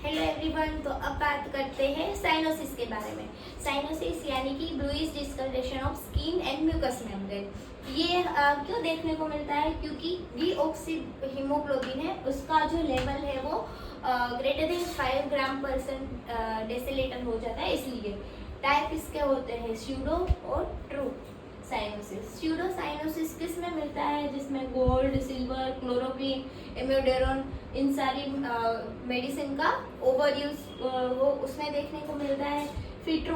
Hello everyone. तो अब बात करते हैं साइनोसिस के बारे में। साइनोसिस यानी कि bluish discolouration of skin and mucous membrane. ये क्यों देखने को मिलता है? क्योंकि डीऑक्सी हीमोग्लोबिन है, उसका जो लेवल है वो ग्रेटर देन 5 ग्राम परसेंट डेसिलीटर हो जाता है। इसलिए टाइप इसके होते हैं स्यूडो और ट्रू साइनोसिस। स्यूडो साइनोसिस किस में मिलता है? जिसमें गोल्ड, सिल्वर, क्लोरोक्विन, एम्योडेरोन इन सारी मेडिसिन का ओवर यूज वो उसमें देखने को मिलता है। फिर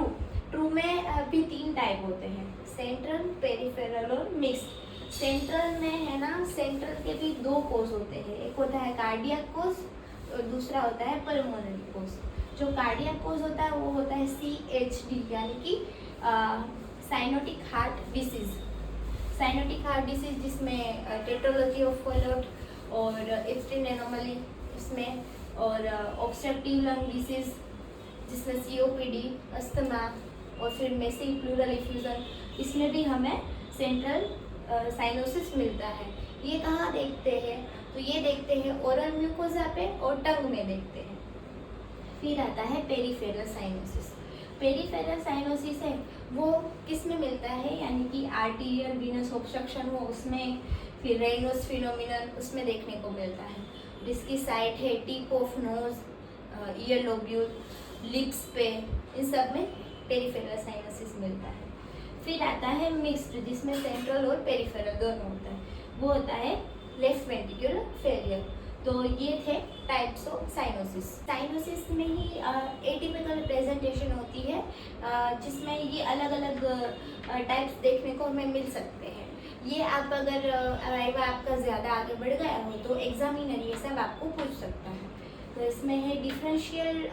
ट्रू में भी 3 टाइप होते हैं, सेंट्रल, पेरिफेरल और मिक्स्ड। सेंट्रल में है ना, सेंट्रल के भी 2 कोज होते हैं, एक होता है कार्डियक कोज और दूसरा होता है पल्मोनरी कोज। जो कार्डियक कोज होता है वो होता है CHD यानी कि cyanotic heart disease. Cyanotic heart disease जिसमें टेट्रोलॉजी ऑफ फॉलोट और एप्स्टीन एनोमली इसमें, और ऑब्स्ट्रक्टिव लंग डिसीज जिसमें COPD, अस्थमा और फिर मेसी प्लूरल इफ्यूजन, इसमें भी हमें सेंट्रल साइनोसिस मिलता है। ये कहाँ देखते हैं? तो ये देखते हैं ओरल म्यूकोजा पे और टंग में देखते हैं। फिर आता है पेरिफेरल साइनोसिस। पेरिफेरल साइनोसिस है वो किस में मिलता है? यानी कि आर्टीरियल वीनस ऑब्स्ट्रक्शन हो उसमें, फिर रेनोस फिनोमिनन उसमें देखने को मिलता है। जिसकी साइट है tip of nose, year lobule, lips पे, इन सब में पेरिफेरल साइनोसिस मिलता है। फिर आता है मिक्स्ड जिसमें सेंट्रल और पेरिफेरल दोनों होता है, वो होता है लेफ्ट वेंट्रिकुलर फेलियर। तो ये थे टाइप्स ऑफ साइनोसिस। साइनोसिस में ही एटिपिकल प्रेजेंटेशन होती है जिसमें ये अलग अलग टाइप्स देखने को हमें मिल सकते हैं। ये आप अगर वाइवा आपका ज़्यादा आगे बढ़ गया हो तो एग्जामिनर ये सब आपको पूछ सकता है। तो इसमें है डिफरेंशियल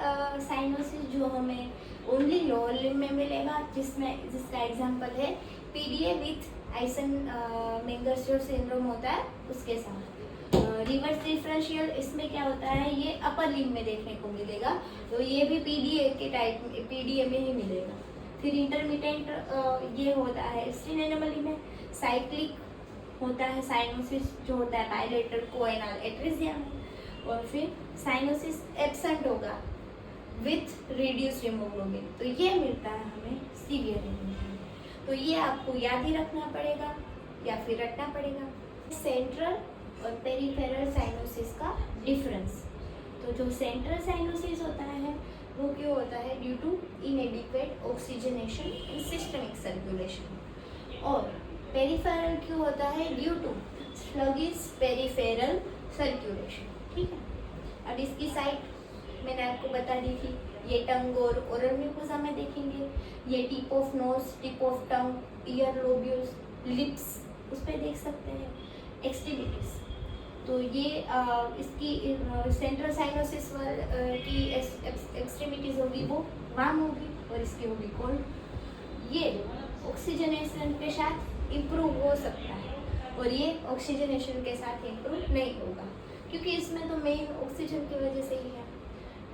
साइनोसिस जो हमें ओनली लोअर लिम्ब में मिलेगा, जिसका एग्जांपल है PDA विथ आइसन-मेंगर सिंड्रोम होता है उसके साथ। रिवर्स डिफरेंशियल इसमें क्या होता है? ये अपर लिम्ब में देखने को मिलेगा, तो ये भी PDA के टाइप PDA में ही मिलेगा। फिर इंटरमिटेंट ये होता है एप्स्टीन एनोमली में। साइक्लिक होता है साइनोसिस जो होता है बायलेटरल कोएनल एट्रिजिया में। और फिर साइनोसिस एब्सेंट होगा विथ रिड्यूस्ड हीमोग्लोबिन, तो ये मिलता है हमें सीवियर हीमोग्लोबिन। तो ये आपको याद ही रखना पड़ेगा या फिर रटना पड़ेगा। सेंट्रल और पेरिफेरल साइनोसिस का डिफरेंस। तो जो सेंट्रल साइनोसिस होता है वो क्यों होता है? Due to inadequate oxygenation in systemic circulation. और पेरिफेरल क्यों होता है? Due to sluggish peripheral circulation. ठीक है, अब इसकी साइट मैंने आपको बता दी थी, ये टंग और ओरल म्यूकोसा में देखेंगे। ये tip of nose, tip of tongue, year lobules, lips उस पर देख सकते हैं। एक्सट्रीमिटीज, तो ये इसकी सेंट्रल साइनोसिस की एक्सट्रीमिटीज होगी वो वार्म होगी और इसकी होगी कोल्ड। ये ऑक्सीजनेशन के साथ इम्प्रूव हो सकता है और ये ऑक्सीजनेशन के साथ इम्प्रूव नहीं होगा, क्योंकि इसमें तो मेन ऑक्सीजन की वजह से ही है।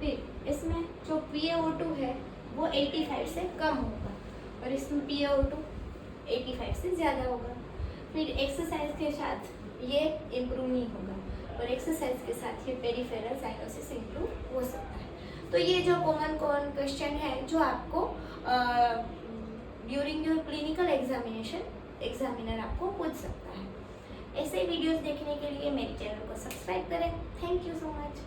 फिर इसमें जो PaO2 है वो 85 से कम होगा और इसमें PaO2 85 से ज़्यादा होगा। फिर एक्सरसाइज के साथ ये इम्प्रूव नहीं होगा और एक्सरसाइज के साथ ये पेरिफेरल साइनोसिस इम्प्रूव हो सकता है। तो ये जो कॉमन क्वेश्चन है जो आपको during your clinical examination examiner आपको पूछ सकता है। ऐसे वीडियोस देखने के लिए मेरे चैनल को सब्सक्राइब करें। Thank you so much.